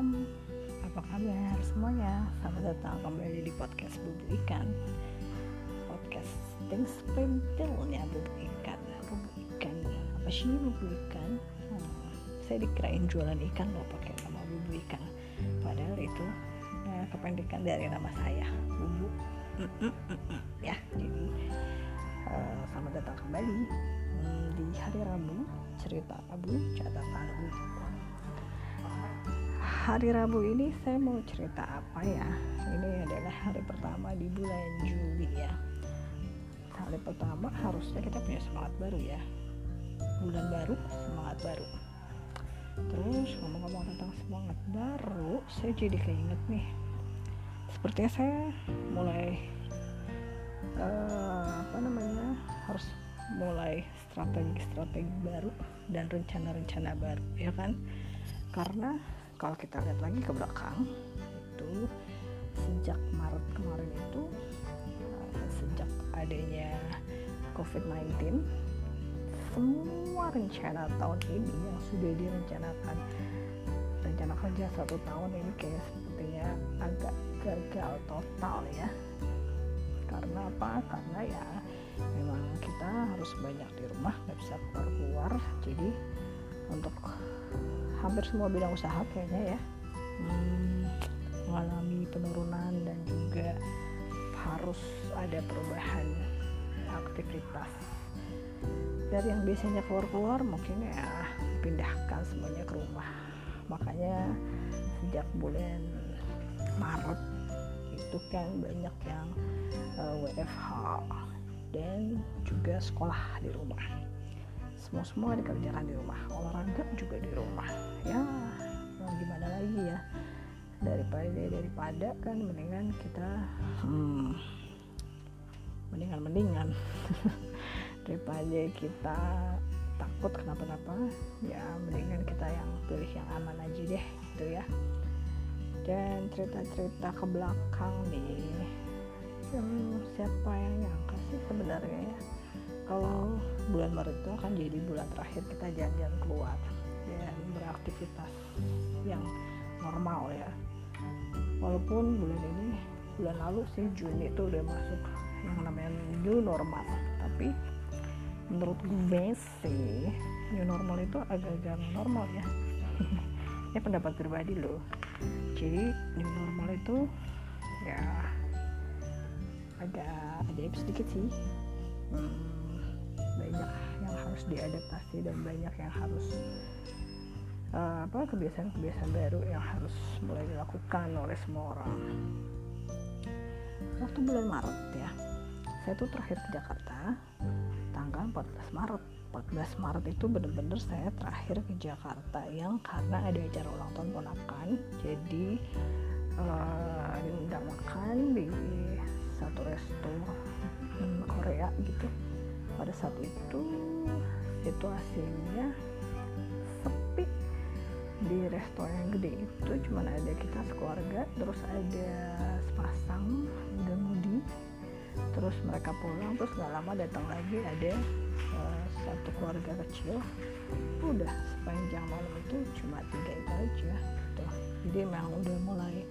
malam, apa kabar semuanya? Selamat datang kembali di podcast Bubuk Ikan. Podcasting sprintilnya Bubuk Ikan. Apa sih Bubuk Ikan? Saya dikirain jualan ikan loh pakai nama Bubuk Ikan. Padahal itu kependekan dari nama saya, Bubuk. Ya, jadi selamat datang kembali di hari Rabu, cerita Rabu, catatan Bubuk. Hari Rabu ini saya mau cerita apa ya? Ini adalah hari pertama di bulan Juli ya. Hari pertama harusnya kita punya semangat baru ya. Bulan baru, semangat baru. Terus ngomong-ngomong tentang semangat baru, saya jadi keinget nih. Sepertinya saya mulai harus mulai strategi baru dan rencana-rencana baru ya kan? Karena kalau kita lihat lagi ke belakang itu sejak Maret kemarin itu sejak adanya COVID-19, semua rencana tahun ini yang sudah direncanakan, rencana kerja 1 tahun ini kayak sepertinya agak gagal total ya. Karena apa? Karena ya memang kita harus banyak di rumah, nggak bisa keluar. Jadi untuk hampir semua bidang usaha kayaknya ya mengalami penurunan dan juga harus ada perubahan aktivitas. Dari yang biasanya keluar mungkin ya pindahkan semuanya ke rumah. Makanya sejak bulan Maret itu kan banyak yang WFH dan juga sekolah di rumah. Semua dikerjakan di rumah, olahraga juga di rumah. Ya, mau gimana lagi ya? Daripada kan mendingan kita mendingan daripada kita takut kenapa-napa, ya mendingan kita yang pilih yang aman aja deh gitu ya. Dan cerita-cerita ke belakang nih, siapa yang nyangka sih sebenarnya ya kalau bulan Maret itu akan jadi bulan terakhir kita jalan-jalan keluar dan beraktivitas yang normal ya. Walaupun bulan lalu sih Juni itu udah masuk yang namanya new normal, tapi menurut gue sih new normal itu agak-agak normal ya. Ini pendapat pribadi loh. Jadi new normal itu ya agak ajaib sedikit sih. Banyak yang harus diadaptasi dan banyak yang harus kebiasaan-kebiasaan baru yang harus mulai dilakukan oleh semua orang. Waktu bulan Maret ya, saya tuh terakhir ke Jakarta tanggal 14 Maret. 14 Maret itu benar-benar saya terakhir ke Jakarta yang karena ada acara ulang tahun ponakan. Jadi diundang makan di satu resto Korea gitu. Pada saat itu situasinya sepi. Di restoran yang gede itu cuma ada kita sekeluarga, terus ada sepasang muda-mudi, terus mereka pulang, terus gak lama datang lagi ada satu keluarga kecil. Udah sepanjang malam itu cuma 3 itu aja gitu. Jadi memang udah mulai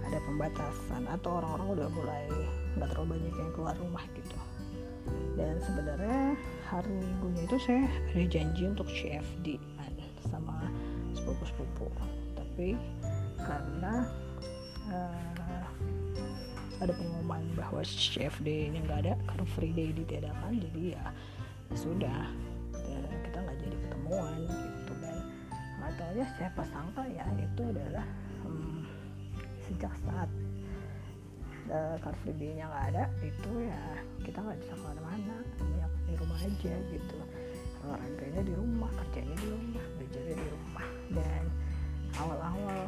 ada pembatasan atau orang-orang udah mulai gak terlalu banyak yang keluar rumah gitu. Dan sebenarnya hari Minggunya itu saya ada janji untuk CFD sama sepupu-sepupu, tapi karena ada pengumuman bahwa CFD ini nggak ada karena free day ditiadakan, jadi ya sudah kita nggak jadi ketemuan gitu. Dan nggak tahu ya siapa sangka ya itu adalah sejak saat car free day-nya nggak ada itu ya kita nggak bisa kemana-mana, banyak di rumah aja gitu, olahraganya di rumah, kerjanya di rumah, belajarnya di rumah. Dan awal-awal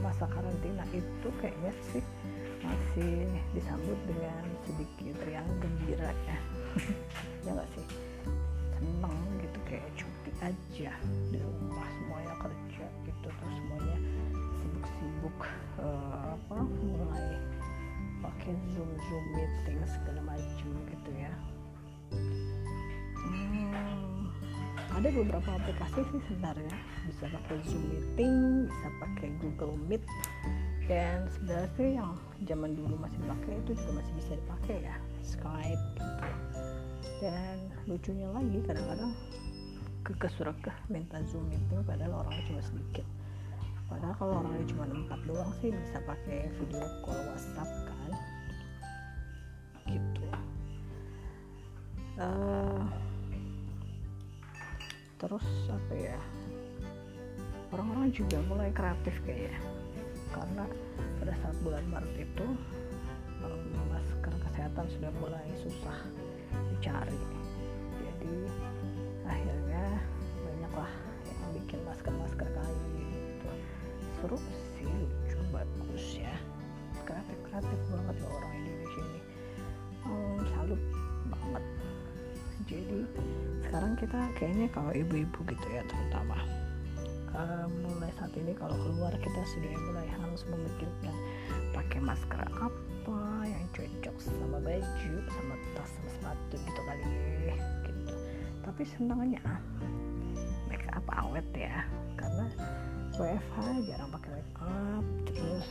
masa karantina itu kayaknya sih masih disambut dengan sedikit riang gembira ya. Ya nggak sih, seneng gitu kayak cuti aja di rumah, semuanya kerja gitu, terus semuanya sibuk-sibuk mulai pakai zoom meeting segala macam gitu ya. ada beberapa aplikasi sih sebenarnya, bisa pakai Zoom meeting, bisa pakai Google Meet, dan sebenarnya sih yang zaman dulu masih dipakai itu juga masih bisa dipakai ya, Skype gitu. Dan lucunya lagi kadang-kadang kekeh minta Zoom meeting padahal orangnya cuma sedikit, padahal kalau orangnya cuma 4 doang sih bisa pakai video call WhatsApp kan gitu. Terus apa ya, orang-orang juga mulai kreatif kayaknya, karena pada saat bulan Maret itu masker kesehatan sudah mulai susah dicari, jadi akhirnya banyaklah yang bikin masker kain gitu. Seru sih, lucu, bagus ya, kreatif banget loh orang Indonesia ini, salut banget. Jadi sekarang kita kayaknya kalau ibu-ibu gitu ya terutama, mulai saat ini kalau keluar kita sudah mulai harus memikirkan pakai masker apa yang cocok sama baju, sama tas, sama sepatu gitu kali gitu. Tapi senangnya make up awet ya, karena WFH jarang pakai make up. Terus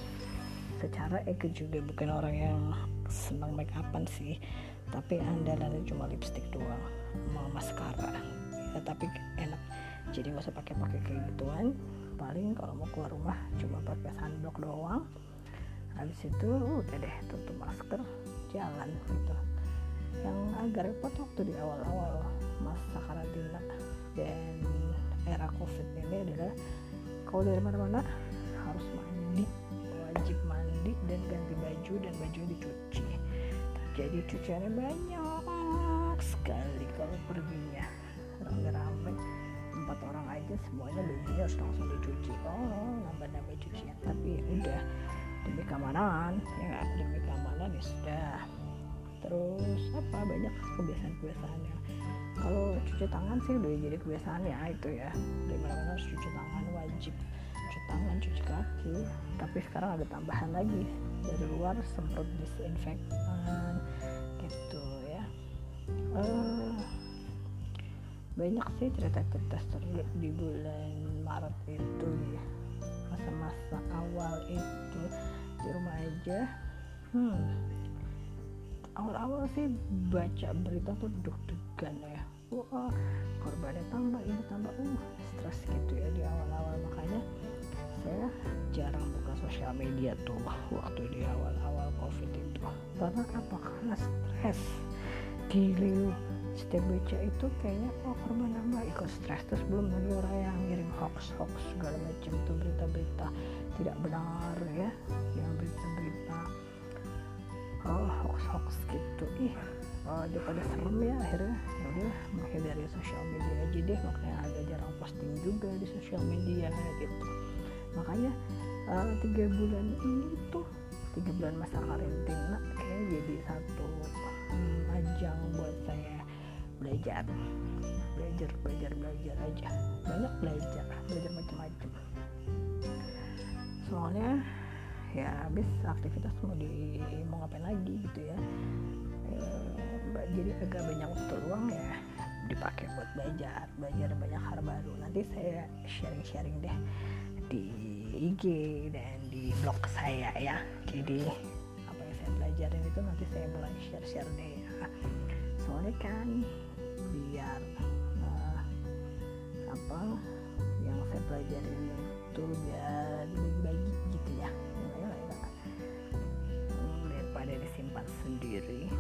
secara Eke juga bukan orang yang senang make upan sih, tapi andalannya cuma lipstick doang sama maskara ya, tapi enak, jadi nggak usah pakai kayak gituan. Paling kalau mau keluar rumah cuma pakai sunblock doang, habis itu udah deh tutup masker jalan gitu. Yang agak repot waktu di awal-awal masa karantina dan era covid ini adalah kalau dari mana-mana harus mandi, wajib mandi dan ganti baju, dan baju dicuci. Jadi cuciannya banyak sekali kalau perginya rame-rame 4 orang aja, semuanya bajunya harus langsung dicuci. Nambah cucian, tapi udah demi keamanan ya, demi keamanan ya sudah. Terus apa, banyak kebiasaan yang kalau cuci tangan sih udah jadi kebiasaan ya, itu ya di mana-mana harus cuci tangan, wajib cuci tangan, cuci kaki. Tapi sekarang ada tambahan lagi, dari luar semprot disinfektan gitu ya. Banyak sih cerita-cerita seru di bulan Maret itu ya, masa-masa awal itu di rumah aja. Awal-awal sih baca berita tuh deg-degan ya, wah korbannya tambah, ini tambah, stres gitu ya di awal-awal. Makanya saya jarang buka sosial media tuh waktu di awal-awal covid itu. Karena apa? Karena stres. Gila, setiap baca itu kayaknya korban nambah, ikut stres. Terus belum lagi orang yang ngirim hoax segala macam tuh, berita-berita tidak benar ya, yang berita-berita hoax gitu. Daripada serem ya, akhirnya udah menghindari sosial media aja deh. Makanya agak jarang posting juga di sosial media gitu. Makanya 3 bulan ini tuh, 3 bulan masa karantina kayaknya jadi satu ajang buat saya belajar aja. Banyak belajar macam-macam. Soalnya ya habis aktivitas mau ngapain lagi gitu ya. Jadi agak banyak waktu luang ya dipakai buat belajar banyak hal baru. Nanti saya sharing deh di IG dan di blog saya ya. Jadi apa yang saya pelajarin itu nanti saya mulai share deh ya. Soalnya kan biar apa yang saya pelajarin itu biar dibagi gitu ya, daripada disimpan sendiri.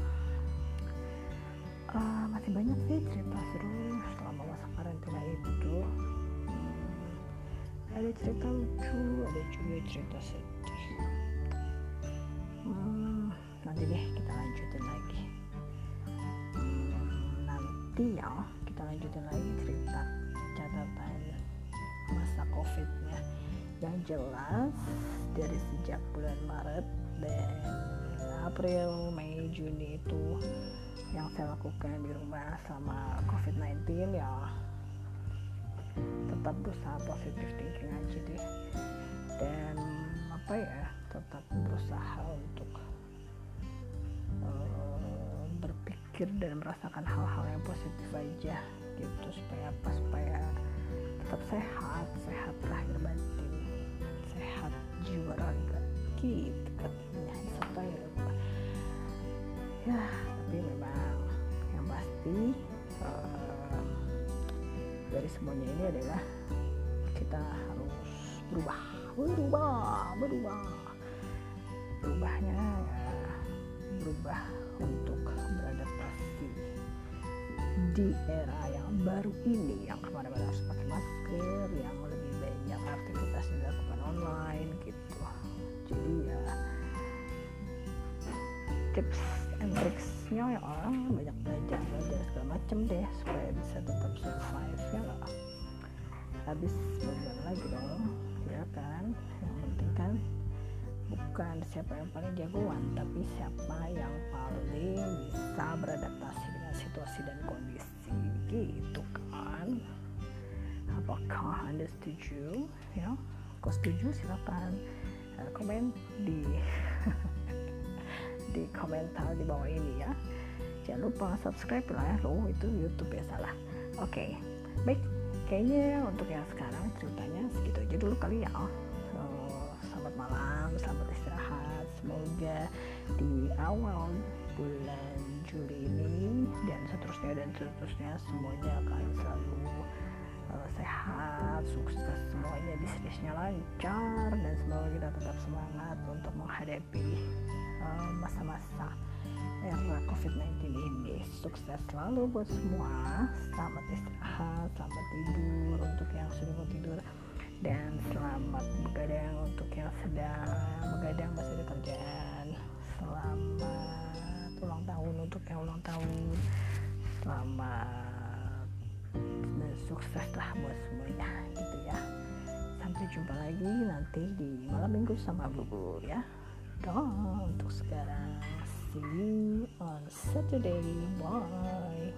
Masih banyak sih cerita seru selama masa karantina itu. Ada cerita lucu, ada juga cerita sedih. Nanti deh kita lanjutin lagi. Nanti ya kita lanjutin lagi cerita catatan masa COVID-nya. Yang jelas dari sejak bulan Maret dan April, Mei, Juni itu yang saya lakukan di rumah selama COVID-19 ya, tetap berusaha positive thinking aja deh, dan tetap berusaha untuk berpikir dan merasakan hal-hal yang positif aja. gitu, supaya apa, supaya tetap sehat lahir batin, sehat jiwa raga gitu katanya saya ya. Tapi memang yang pasti dari semuanya ini adalah kita harus berubahnya ya, berubah untuk beradaptasi di era yang baru ini, yang kemana-mana harus pakai masker, yang lebih banyak aktivitas dilakukan online gitu. Jadi ya tips and tricksnya ya, orang banyak belajar segala macam deh supaya bisa tetap survive ya lah. Habis bagaimana lagi dong ya kan, yang penting kan bukan siapa yang paling jagoan, tapi siapa yang paling bisa beradaptasi dengan situasi dan kondisi gitu kan. Apakah Anda setuju ya? Kalau setuju silakan komen di di komentar di bawah ini ya. Jangan lupa subscribe lah ya. Itu YouTube ya, salah. Oke. Baik, kayaknya untuk yang sekarang ceritanya segitu aja dulu kali ya. Selamat malam, selamat istirahat. Semoga di awal bulan Juli ini dan seterusnya semuanya akan selalu sehat, sukses semuanya, bisnisnya lancar, dan semoga kita tetap semangat untuk menghadapi masa-masa era COVID-19 ini. Sukses selalu buat semua. Selamat istirahat, selamat tidur untuk yang sudah mau tidur, dan selamat begadang untuk yang sedang begadang masih ada kerjaan. Selamat ulang tahun untuk yang ulang tahun. Selamat dan sukses lah buat semuanya gitu ya. Sampai jumpa lagi nanti di malam minggu sama Bubu ya. Dan untuk sekarang, see you on Saturday. Bye.